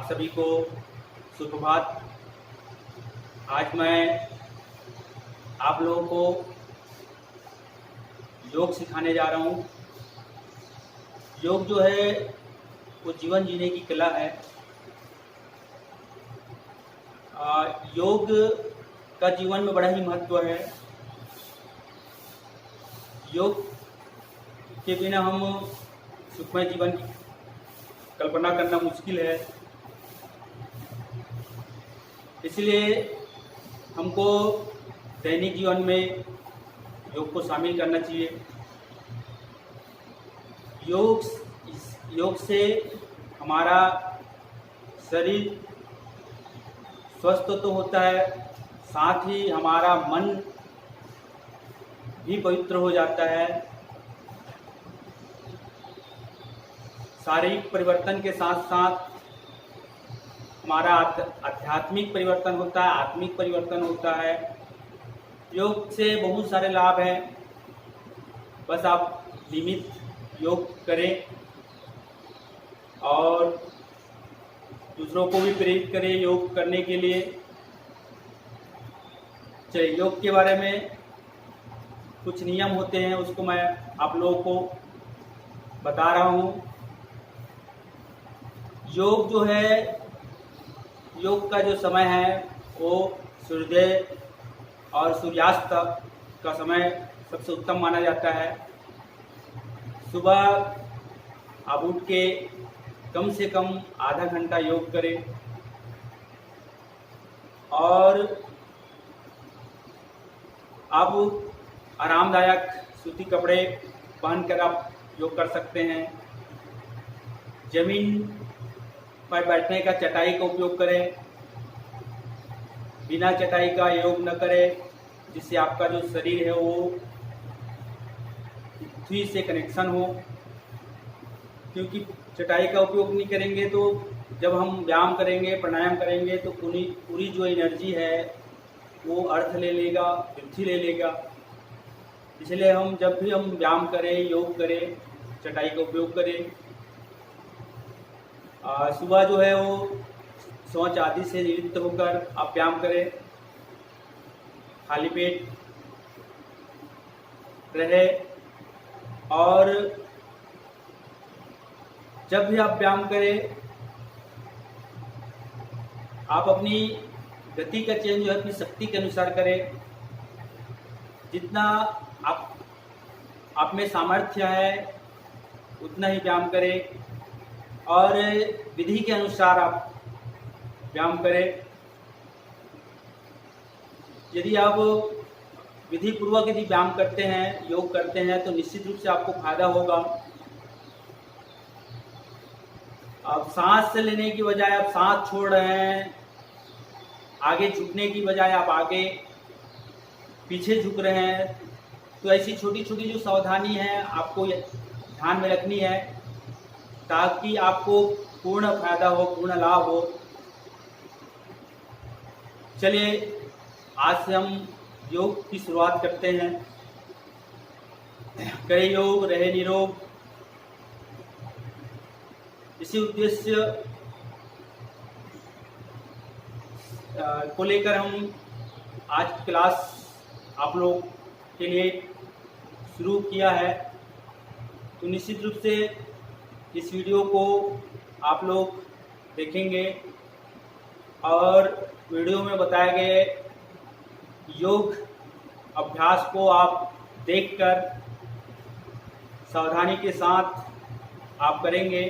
आप सभी को सुप्रभात। आज मैं आप लोगों को योग सिखाने जा रहा हूँ। योग जो है वो जीवन जीने की कला है। योग का जीवन में बड़ा ही महत्व है। योग के बिना हम सुखमय जीवन की कल्पना करना मुश्किल है। इसलिए हमको दैनिक जीवन में योग को शामिल करना चाहिए। योग से हमारा शरीर स्वस्थ तो होता है, साथ ही हमारा मन भी पवित्र हो जाता है। शारीरिक परिवर्तन के साथ साथ हमारा आध्यात्मिक परिवर्तन होता है, आत्मिक परिवर्तन होता है। योग से बहुत सारे लाभ हैं। बस आप नियमित योग करें और दूसरों को भी प्रेरित करें योग करने के लिए। चलिए, योग के बारे में कुछ नियम होते हैं, उसको मैं आप लोगों को बता रहा हूँ। योग जो है, योग का जो समय है वो सूर्योदय और सूर्यास्त का समय सबसे उत्तम माना जाता है। सुबह आप उठ के कम से कम आधा घंटा योग करें और आप आरामदायक सूती कपड़े पहनकर आप योग कर सकते हैं। जमीन पर बैठने का चटाई का उपयोग करें, बिना चटाई का योग न करें, जिससे आपका जो शरीर है वो पृथ्वी से कनेक्शन हो। क्योंकि चटाई का उपयोग नहीं करेंगे तो जब हम व्यायाम करेंगे, प्राणायाम करेंगे तो पूरी जो एनर्जी है वो अर्थ ले लेगा, पृथ्वी ले लेगा। इसलिए हम जब भी हम व्यायाम करें, योग करें, चटाई का उपयोग करें। सुबह जो है वो शौच आदि से निवृत्त होकर आप व्यायाम करें, खाली पेट रहे। और जब भी आप व्यायाम करें, आप अपनी गति का चयन जो है अपनी शक्ति के अनुसार करें। जितना आप में सामर्थ्य है उतना ही व्यायाम करें और विधि के अनुसार आप व्यायाम करें। यदि आप विधि पूर्वक यदि व्यायाम करते हैं, योग करते हैं, तो निश्चित रूप से आपको फायदा होगा। आप सांस लेने की बजाय आप सांस छोड़ रहे हैं, आगे झुकने की बजाय आप आगे पीछे झुक रहे हैं, तो ऐसी छोटी छोटी जो सावधानी है आपको ध्यान में रखनी है ताकि आपको पूर्ण फायदा हो, पूर्ण लाभ हो। चलिए, आज से हम योग की शुरुआत करते हैं। करे योग रहे निरोग, इसी उद्देश्य को लेकर हम आज की क्लास आप लोग के लिए शुरू किया है। तो निश्चित रूप से इस वीडियो को आप लोग देखेंगे और वीडियो में बताए गए योग अभ्यास को आप देखकर सावधानी के साथ आप करेंगे।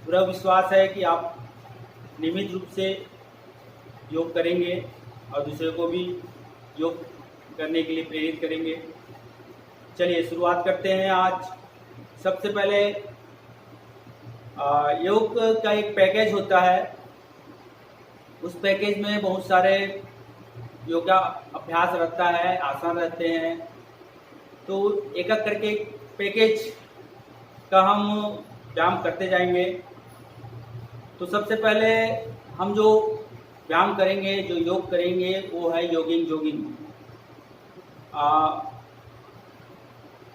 पूरा विश्वास है कि आप नियमित रूप से योग करेंगे और दूसरे को भी योग करने के लिए प्रेरित करेंगे। चलिए शुरुआत करते हैं। आज सबसे पहले योग का एक पैकेज होता है। उस पैकेज में बहुत सारे योगा अभ्यास रहता है, आसन रहते हैं। तो एक एक करके पैकेज का हम व्यायाम करते जाएंगे। तो सबसे पहले हम जो व्यायाम करेंगे, जो योग करेंगे, वो है जॉगिंग।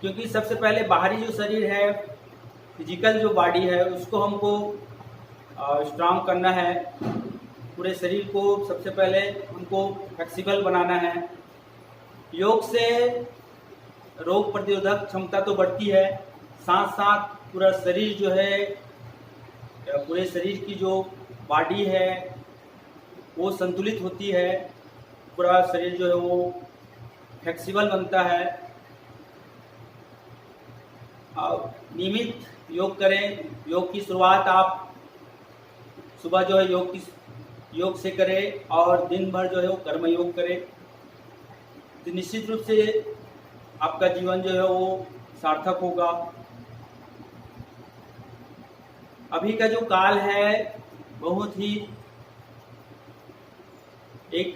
क्योंकि सबसे पहले बाहरी जो शरीर है, फिजिकल जो बॉडी है, उसको हमको स्ट्रांग करना है। पूरे शरीर को सबसे पहले उनको फ्लेक्सिबल बनाना है। योग से रोग प्रतिरोधक क्षमता तो बढ़ती है, साथ साथ पूरा शरीर जो है, पूरे शरीर की जो बॉडी है वो संतुलित होती है। पूरा शरीर जो है वो फ्लेक्सिबल बनता है। नियमित योग करें। योग की शुरुआत आप सुबह जो है योग से करें और दिन भर जो है वो कर्म योग करें, तो निश्चित रूप से आपका जीवन जो है वो सार्थक होगा। अभी का जो काल है बहुत ही एक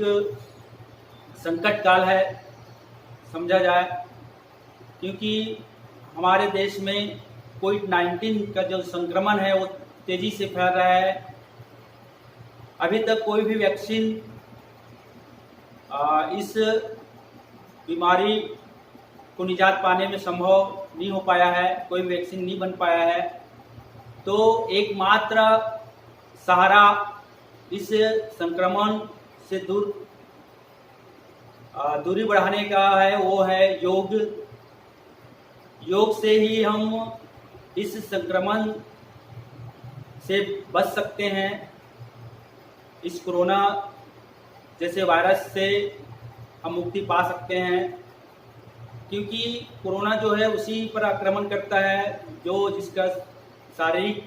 संकट काल है समझा जाए, क्योंकि हमारे देश में कोविड-19 का जो संक्रमण है वो तेजी से फैल रहा है। अभी तक कोई भी वैक्सीन इस बीमारी को निजात पाने में संभव नहीं हो पाया है, कोई वैक्सीन नहीं बन पाया है। तो एकमात्र सहारा इस संक्रमण से दूरी बढ़ाने का है, वो है योग। योग से ही हम इस संक्रमण से बच सकते हैं। इस कोरोना जैसे वायरस से हम मुक्ति पा सकते हैं, क्योंकि कोरोना जो है उसी पर आक्रमण करता है जो जिसका शारीरिक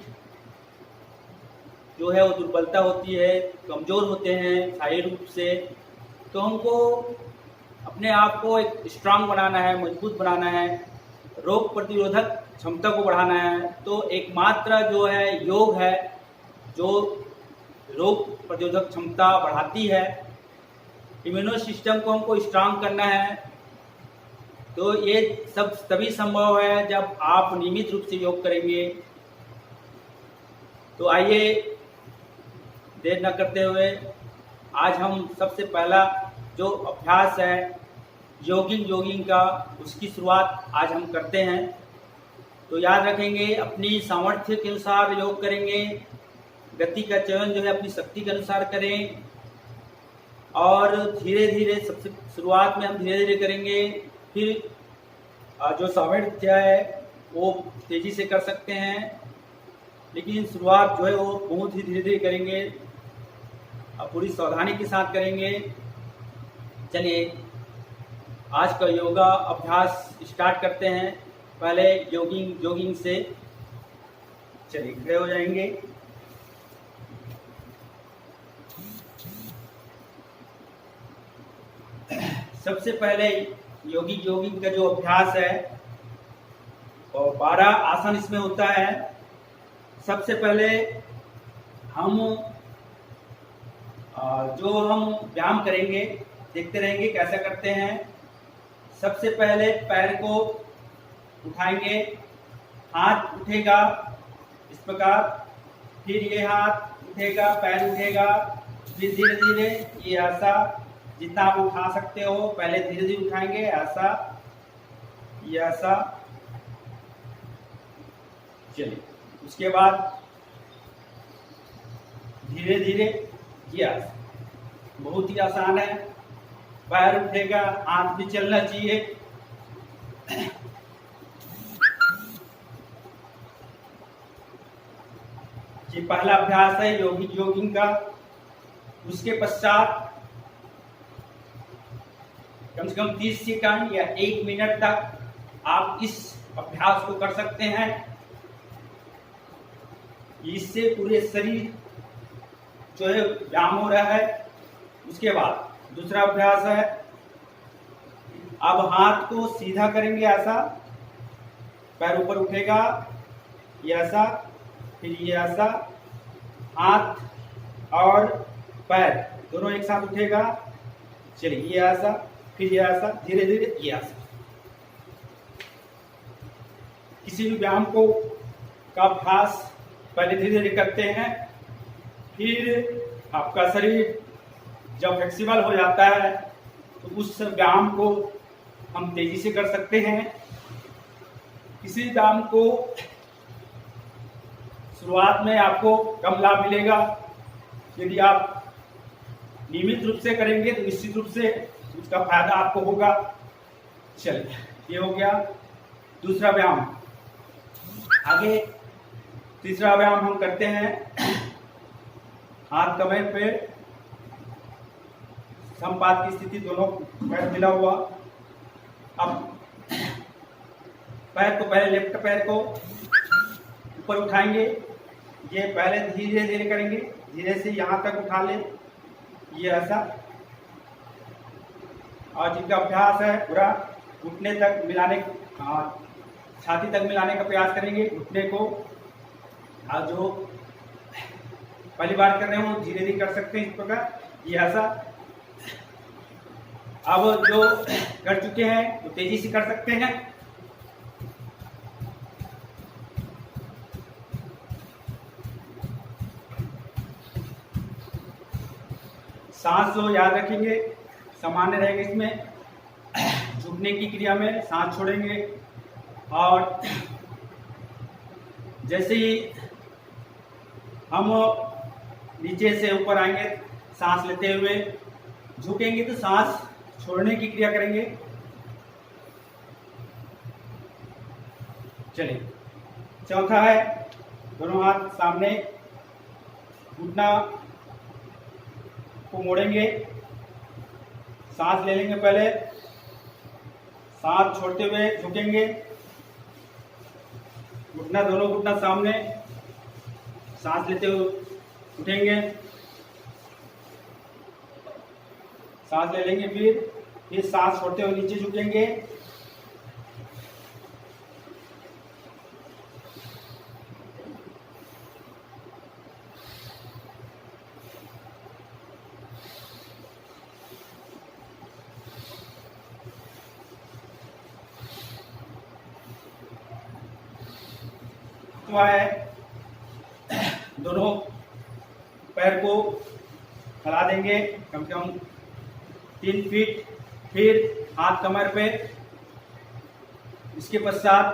जो है वो दुर्बलता होती है, कमज़ोर होते हैं शारीरिक रूप से। तो हमको अपने आप को एक स्ट्रांग बनाना है, मजबूत बनाना है, रोग प्रतिरोधक क्षमता को बढ़ाना है। तो एकमात्र जो है योग है जो रोग प्रतिरोधक क्षमता बढ़ाती है। इम्यूनो सिस्टम को हमको स्ट्रांग करना है। तो ये सब तभी संभव है जब आप नियमित रूप से योग करेंगे। तो आइए देर न करते हुए आज हम सबसे पहला जो अभ्यास है जोगिंग का, उसकी शुरुआत आज हम करते हैं। तो याद रखेंगे अपनी सामर्थ्य के अनुसार योग करेंगे, गति का चयन जो है अपनी शक्ति के अनुसार करें, और धीरे धीरे सबसे शुरुआत में हम धीरे धीरे करेंगे। फिर जो सामर्थ्य है वो तेजी से कर सकते हैं, लेकिन शुरुआत जो है वो बहुत ही धीरे धीरे करेंगे, पूरी सावधानी के साथ करेंगे। चलिए आज का योगा अभ्यास स्टार्ट करते हैं। पहले जोगिंग से चलिए खड़े हो जाएंगे। सबसे पहले जोगिंग का जो अभ्यास है और 12 आसन इसमें होता है। सबसे पहले हम हम व्यायाम करेंगे, देखते रहेंगे कैसा करते हैं। सबसे पहले पैर को उठाएंगे, हाथ उठेगा इस प्रकार, फिर ये हाथ उठेगा, पैर उठेगा, फिर धीरे धीरे ये ऐसा जितना आप उठा सकते हो पहले धीरे धीरे उठाएंगे, ऐसा ये ऐसा। चलिए उसके बाद धीरे धीरे ये ऐसा, बहुत ही आसान है। पैर उठेगा, हाथ भी चलना चाहिए। ये पहला अभ्यास है जोगिंग का। उसके पश्चात कम से कम 30 सेकंड या 1 मिनट तक आप इस अभ्यास को कर सकते हैं। इससे पूरे शरीर जो है व्यायाम हो रहा है। उसके बाद दूसरा अभ्यास है, अब हाथ को सीधा करेंगे ऐसा, पैर ऊपर उठेगा ये ऐसा, फिर ये ऐसा, हाथ और पैर दोनों एक साथ उठेगा। चलिए ये ऐसा, फिर ये ऐसा, धीरे धीरे ये ऐसा। किसी भी व्यायाम का अभ्यास पहले धीरे धीरे करते हैं, फिर आपका शरीर जब फ्लेक्सिबल हो जाता है तो उस व्यायाम को हम तेजी से कर सकते हैं। किसी व्यायाम को शुरुआत में आपको कम लाभ मिलेगा। यदि आप नियमित रूप से करेंगे तो निश्चित रूप से उसका फायदा आपको होगा। चलिए, ये हो गया दूसरा व्यायाम। आगे तीसरा व्यायाम हम करते हैं हाथ कमर पे समपात की स्थिति, दोनों पैर मिला हुआ। अब पैर को पहले लेफ्ट पैर को ऊपर उठाएंगे। ये पहले धीरे धीरे करेंगे, धीरे से यहाँ तक उठा ले, ये ऐसा। और जिनका अभ्यास है पूरा घुटने तक मिलाने, छाती तक मिलाने का प्रयास करेंगे घुटने को। और जो पहली बार कर रहे हो धीरे धीरे कर सकते हैं इस प्रकार, ये ऐसा। अब जो कर चुके हैं तो तेजी से कर सकते हैं। सांस को याद रखेंगे, सामान्य रहेगा इसमें। झुकने की क्रिया में सांस छोड़ेंगे और जैसे ही हम नीचे से ऊपर आएंगे सांस लेते हुए, झुकेंगे तो सांस छोड़ने की क्रिया करेंगे। चलिए, चौथा है दोनों हाथ सामने, घुटना को मोड़ेंगे, सांस ले लेंगे, पहले सांस छोड़ते हुए झुकेंगे, घुटना दोनों घुटना सामने, सांस लेते हुए उठेंगे, सांस ले लेंगे, फिर सांस छोड़ते हुए नीचे झुकेंगे, तो है दोनों पैर को फैला देंगे कम से कम 3 फीट, फिर हाथ कमर पे। इसके पश्चात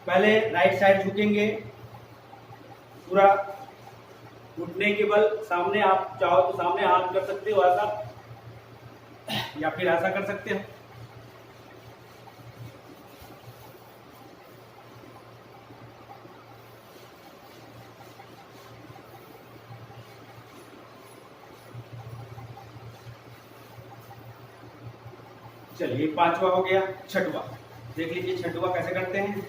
पहले राइट साइड झुकेंगे, पूरा घुटने के बल सामने। आप चाहो तो सामने हाथ कर सकते हो ऐसा, या फिर ऐसा कर सकते हो। चलिए, 5वां हो गया। छठवां देख लीजिए, छठवां कैसे करते हैं।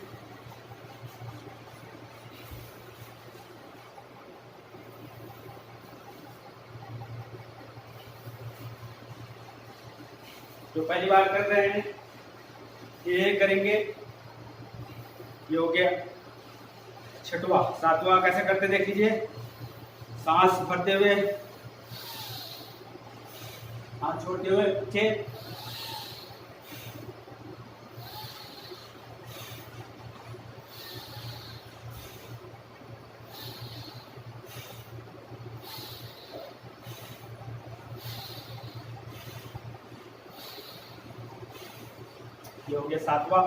जो पहली बार कर रहे हैं ये करेंगे, ये हो गया छठवां। 7वां कैसे करते देख लीजिए, सांस भरते हुए, हाथ छोड़ते हुए पीछे, ये हो गया 7वां।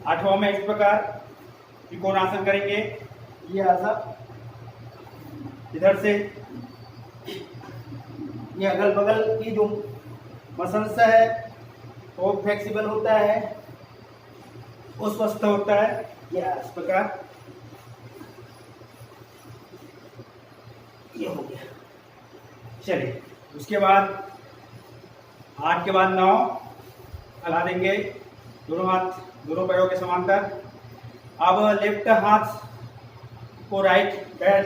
8वां में इस प्रकार त्रिकोणासन करेंगे, ये ऐसा, इधर से ये अगल बगल की जो मसल्स है वो फ्लेक्सिबल होता है, वो स्वस्थ होता है, ये इस प्रकार। ये हो गया। चलिए, उसके बाद 8 के बाद 9 फैला देंगे, दोनों हाथ दोनों पैरों के समांतर। अब लेफ्ट हाथ को राइट पैर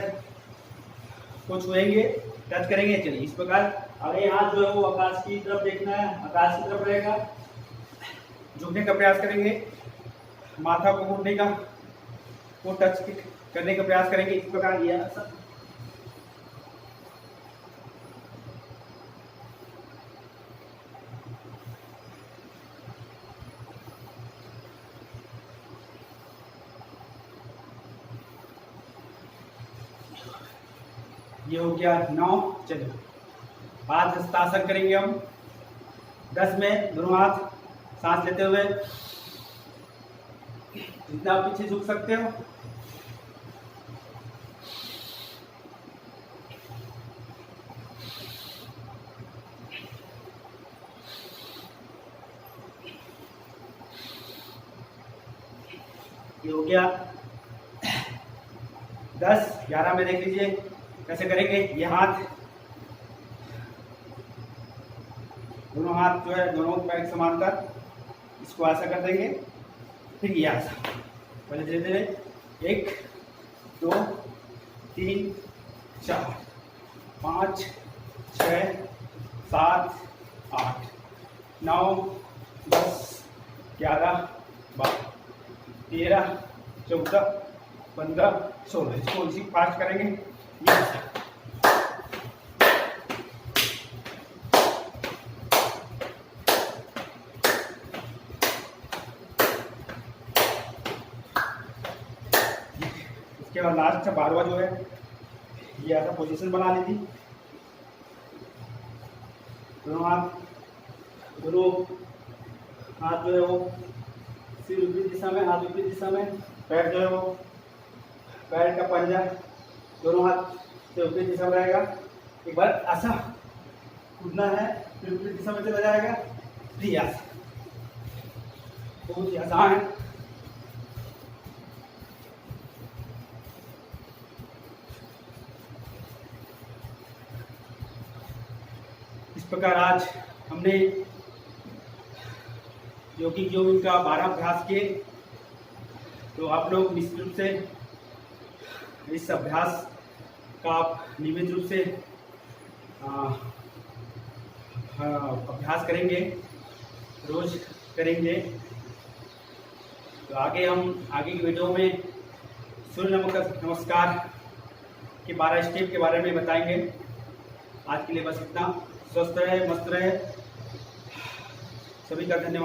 को छुएंगे, टच करेंगे। चलिए, इस प्रकार। अब ये हाथ जो है वो आकाश की तरफ देखना है, आकाश की तरफ रहेगा। झुकने का प्रयास करेंगे, माथा को घुटने का को टच करने का प्रयास करेंगे, इस प्रकार। ये ऐसा। ये हो गया 9। चलिए, हाथ हस्तासन करेंगे हम 10 में, दोनों हाथ सांस लेते हुए जितना आप पीछे झुक सकते हो। ये हो गया 10। 11 में देख लीजिए कैसे करेंगे। ये हाथ, दोनों हाथ जो है दोनों पैर समांतर, इसको ऐसा कर देंगे, फिर ये ऐसा। पहले धीरे धीरे 1 2 3 4 5 6 7 8 9 10 11 12 13 14 15 16। इसको इसी फास्ट करेंगे। ये ऐसा। इसके बाद लास्ट 12वां जो है ये ऐसा पोजीशन बना ली थी। दोनों हाथ जो है वो सिर विपरीत दिशा में, हाथ विपरीत दिशा में, पैर जो है वो पैर का पंजा दोनों हाथ से विपरीत दिशा में रहेगा। एक बार ऐसा कूदना है, फिर विपरीत दिशा में चला जाएगा, फिर ऐसा। बहुत ही आसान है। इस प्रकार आज हमने यौगिक योग का 12 अभ्यास किए। तो आप लोग निश्चित रूप से इस अभ्यास का आप नियमित रूप से अभ्यास करेंगे, रोज करेंगे। तो आगे की वीडियो में सूर्य नमस्कार के 12 स्टेप के बारे में बताएंगे। आज के लिए बस इतना। स्वस्थ रहे, मस्त रहे। सभी का धन्यवाद।